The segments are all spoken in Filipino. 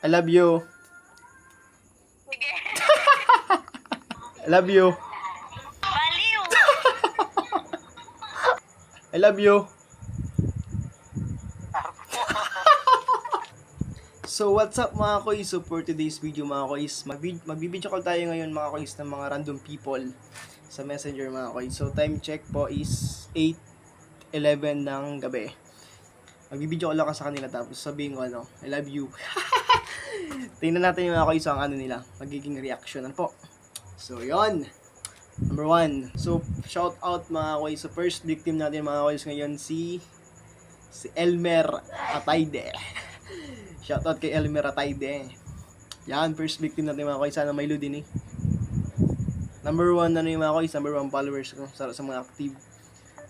I love you. Sige. I love you. Baliw. I love you. So what's up mga koys? So for today's video mga koys, magbibideo call tayo ngayon mga koys ng mga random people sa messenger mga koys. So time check po is 8:11 ng gabi. Magbibideo call ako sa kanila tapos sabihin ko I love you. Tingnan natin yung mga koys ang nila, magiging reaction po. So yon. Number 1. So shout out mga koys. So first victim natin mga koys ngayon si Elmer Atayde. Shoutout kay Elmer Atayde. Yan, first victim natin mga koys. Sana may load din Number 1 yung mga koys. Number 1 followers ko sa mga active.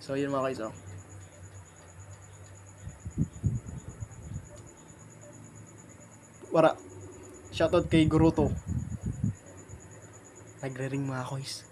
So yun mga koys Wara. Shoutout kay Guruto. Nagre-ring mga koys.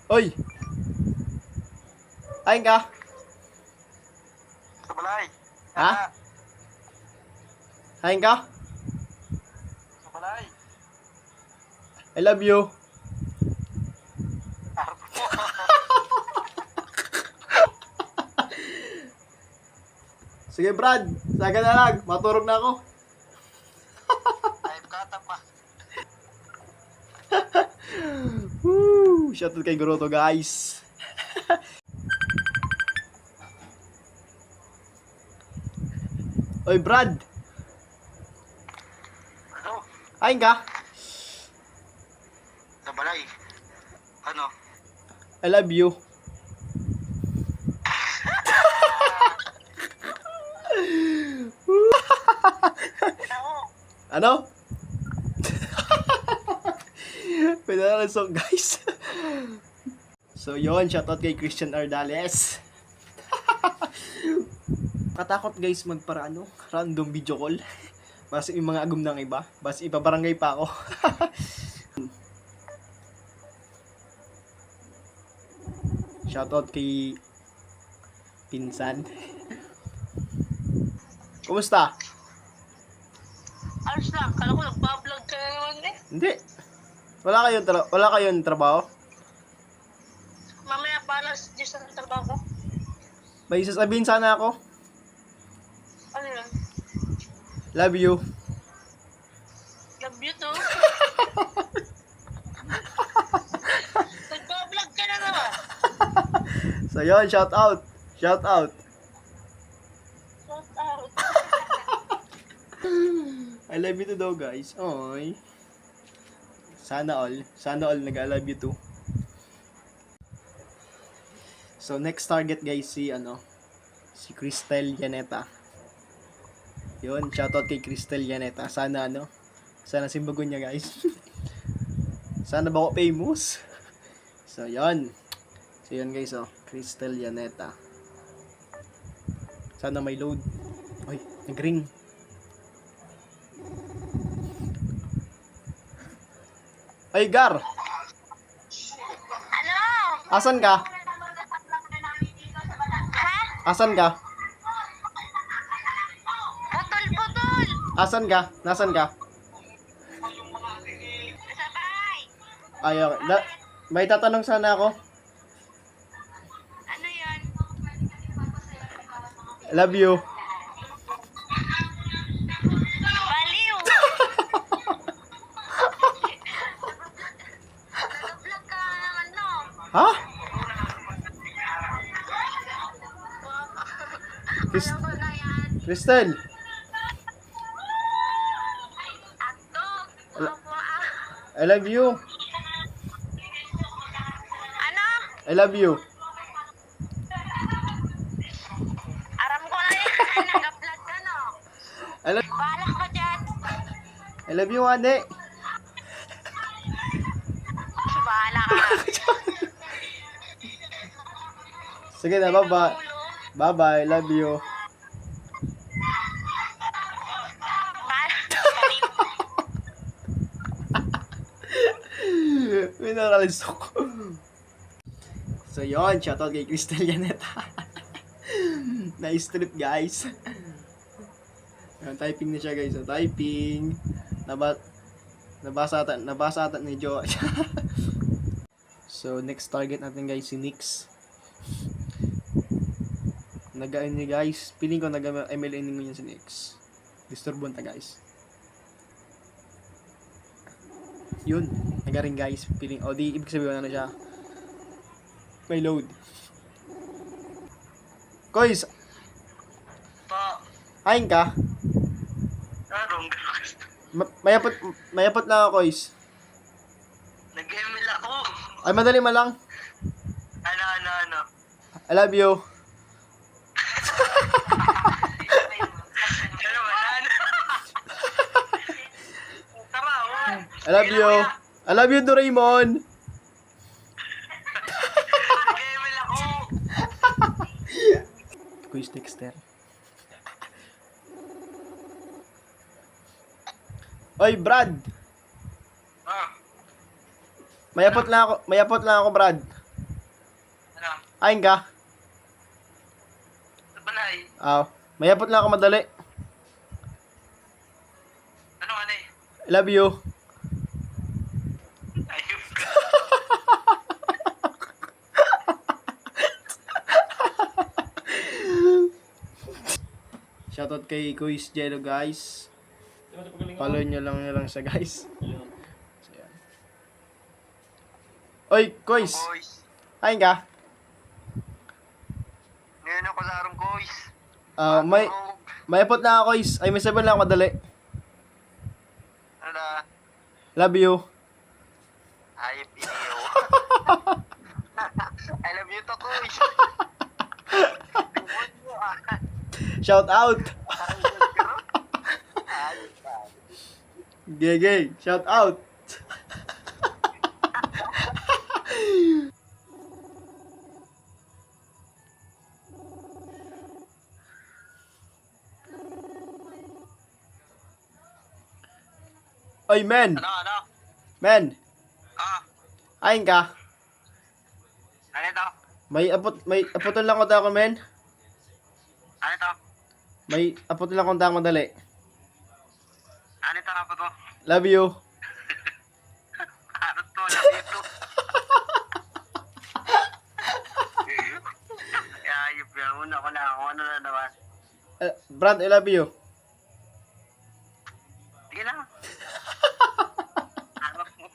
Oy! Ayin ka? Sa balay. Ha? Ayin ka? Sa balay. I love you. Sige Brad, saga na lang. Maturog na ako. Ay, kata pa. Woo! Shoutout kay Guruto guys. Oy Brad, Ano? ayin ka? Sa balay. Ano? I love you. Ako. Ano? Pwede na lang song guys. So yun, shoutout kay Christian Ardales. Katakot guys magpara random video call. Basta yung mga agum ng iba. Basta ipabarangay pa ako. Shoutout kay Pinsan. Kumusta? Ayos lang. Kala ko nagbablog ka na naman eh. Hindi. Wala kayong trabaho? Mamaya para Diyos ang trabaho ko. May sasabihin sana ako. Ano yun? Love you. Love you too. Nagbablog ka na naman. So yun, shout out. Shout out. Shout out. I love you too daw guys. Oy. Sana all nag-I love you too. So next target guys si Cristel Yaneta. Yun, shoutout kay Cristel Yaneta. Sana sana simbagon niya guys. Sana ba ako famous? So yun. So yun guys Cristel Yaneta. Sana may load. Oy, nag-ring. Ay, Gar! Ano? Asan ka? Ha? Asan ka? Putol-putol. Asan ka? Nasaan ka? Sa bahay. Ay, okay. May tatanong sana ako. Ano yun? I love you. Baliw. Nag-vlog ka ng ano? Ha? Chris- Alam ko na yan. Cristel, Ato. Opo, I love you. Ano? I love you. Aram ko na yan. Nag-vlog ka no? I love, Bahala ko dyan. I love you, ate. Bahala ka. Sige na, bye-bye. Bye-bye, love you. Minaralis ako. So yun, shoutout kay Cristel Yaneta. Nice trip, guys. Ayan, typing na siya, guys. So, typing. Nabasa ata ni Joe. So, next target natin, guys, si Nix. Nagaan niya, guys. Piling ko nag-MLN mo yun si Nix. Disturbon ta, guys. Yun. Nagaring, guys. Piling, di, ibig sabihin na siya. May load. Koys, Pa. hain ka? Anong Mayapot lang ako, Koys. Nag-email ako. Ay, madali man lang. Ano? I love you. Ano ba? Tara, oh. I love you. I love you, Doraemon. Nag-email ako. Koys Dexter. Oy, Brad. Ah, Mayapot lang ako, Brad. ano? Hain ka? Sa balay. Mayapot lang ako madali. Ano eh? I love you. Ayun. Shoutout kay Koys Jello, guys. Follow nyo lang siya, guys. So, yan. Oy, Koys. Boys. Hain ka? Ngayon ako larong boys. Mayapot lang ako, Koys. Ay, may sabihin lang ako madali. Ano? Love you. Ayop iniyo. I love you to, boys. Shout out. Gege, shout out. Oy, men. Ano? Men. Ah, Hain ka? ano ito? May apoton lang ko ako, men. Ano ito? May apoton lang ko madali. Ano ito nga pa to? Love you. Ano to? Love you to. Ayop yan. Una ko na ako. Ano na naman? Brad, I love you. Sige na. Harap mo.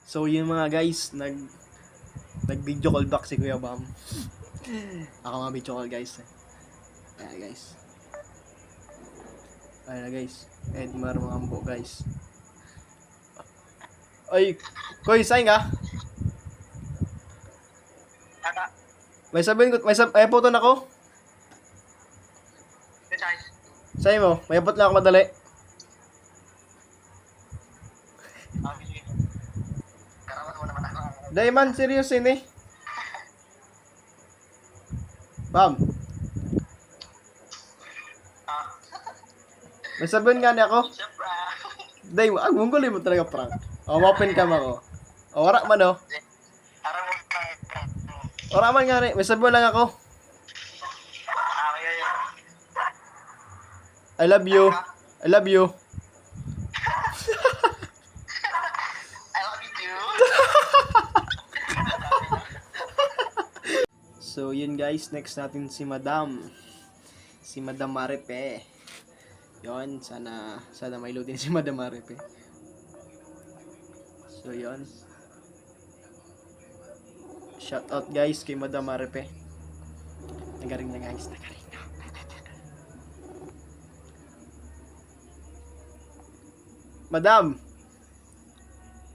So yun mga guys, nag-video call back si Kuya Bam. Ako nga video call, guys. Ayan, guys. Ayan na, guys. Edmar Mambo, guys. Oy, Koy, saing ka? Ano? May sabihin ko, may photo na ko. Guys. Say mo, may abot lang ako madali. Karawan mo naman ako. Dahil man, serious yun eh. Bam, may sabihin nga niya ako. Siyempre. Dahil, mungguloy mo talaga prank. O, open cam ako. O, wala man o. Harap mo na. Wala man nga rin, may sabihin lang ako. Okay. I love you. I love you. I love you too. So, yun guys, next natin si Madam. Si Madam Marepe. Yun, sana may load din si Madam Marepe. So, yun. Shout out guys kay Madam Marepe. Nagaring na guys, nagaring na. Madam,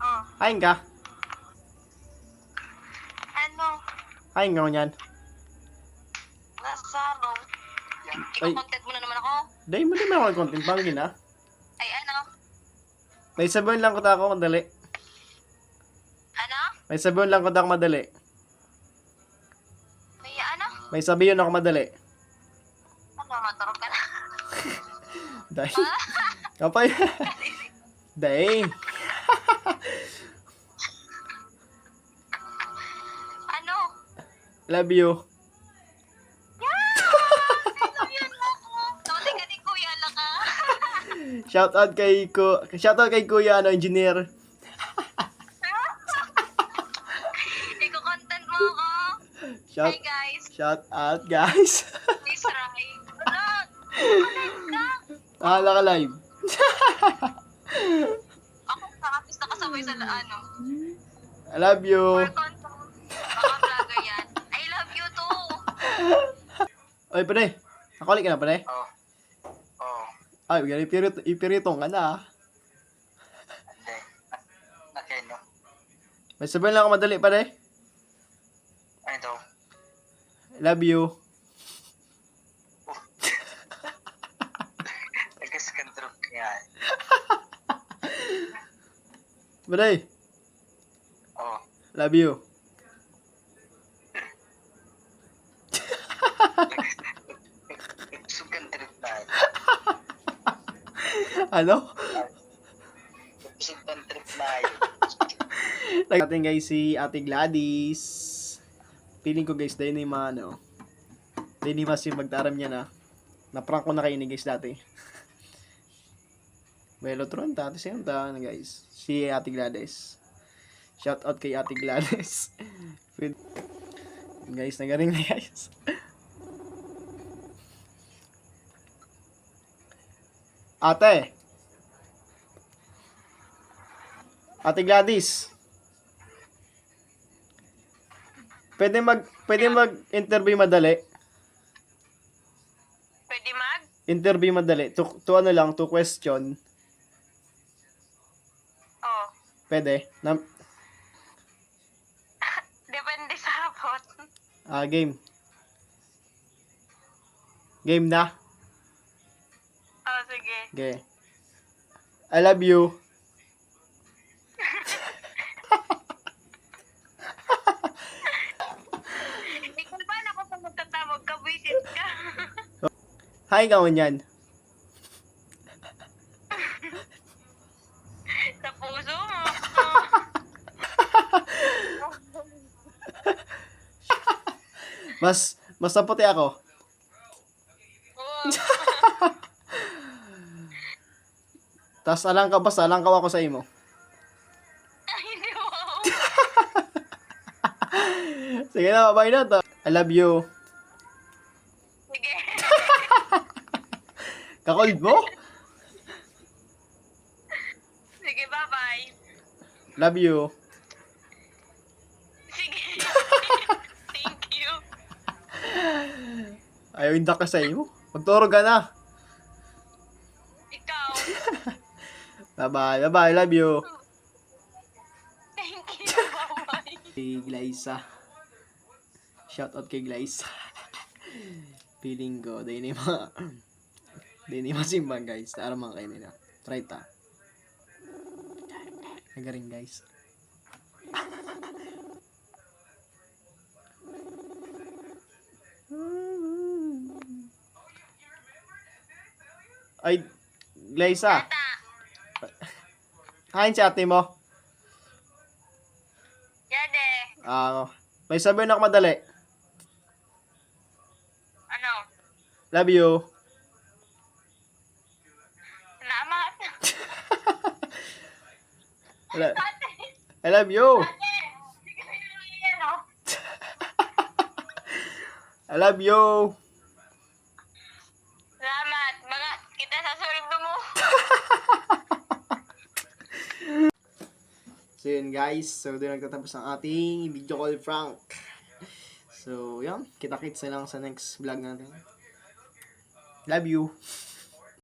Oh, hain ka? ano? Hain ka mo yan? Nasa ano? Ay. Ikaw-content mo na naman ako? Dahil mo din ako content bangin ha. Ay, ano? May sabihin lang ko ako madali. Ano? May sabihin lang ko ako madali. May ano? May sabihin ako madali. Ano, matarog ka na? Dahil. Kapay. Dahil. Ano? Love you. Shoutout kay Kuya engineer. Iko-content mo ako. Hi guys. Shout out guys. Please try. Wala. Hala ka live. Ako nakapis na kasabay sa ano. I love you. For content. Baka vlogger yan. I love you too. Oy, pre. Nakalik ka na, pre. Oh. Oh. Ay, ipiritong ka na, ah. Hindi. Nakeno. May sabihin lang ako madali, pre. Ano daw? I love you. Nagkaskantrop nga. Pre, Oh. love you. Nagkaskantrop na. Ano? Nagkaskantrop na. Natin guys si Ate Gladys. Feeling ko guys, dahil na yung mga ano. Dahil ni mas yung magtaram niya na. Na-prank ko na kayo ni guys dati. Velotron, tati siya yung guys. Si Ate Gladys. Shout out kay Ate Gladys. Guys, nagaring na guys. Ate. Ate Gladys. Pwede mag-interview madali. Pwede mag? Interview madali. To ano lang, to question. Oh. Pwede. Depende sa hapon. Game. Game na. Oh, sige. Okay. I love you. Ikaw ba na ako pag magtatawag ka, visit ka? Hi, gawin yan. Sa puso mo. Mas naputi ako. Oh. Tas alangkaw ako sa imo. Hindi mo. Sige na, bye na to. I love you. Sige. Kakold mo? Sige, bye-bye. Love you. Sige. Thank you. Ayaw indak ka sa imo. Magturo ka na. Ikaw. Bye-bye. Love you. Thank you. Bye-bye. Kay Glyza. Shout out kay Glyza. Feeling ko, dahil ni masimbang guys. Tara mga kayo nila. Try ta. Nagaring guys. Ay, Glyza. Tata. Kain si ate mo. Yade. May sabihin ako madali. Ano? Love you. Salamat. Ate. I love you. Ate. Sige na yan, oh. I love you. Salamat. Mga kita sa sweldo mo. So yun guys, so doon nagtatapos ang ating video call prank. So yan, kita-kits na lang sa next vlog natin. Love you.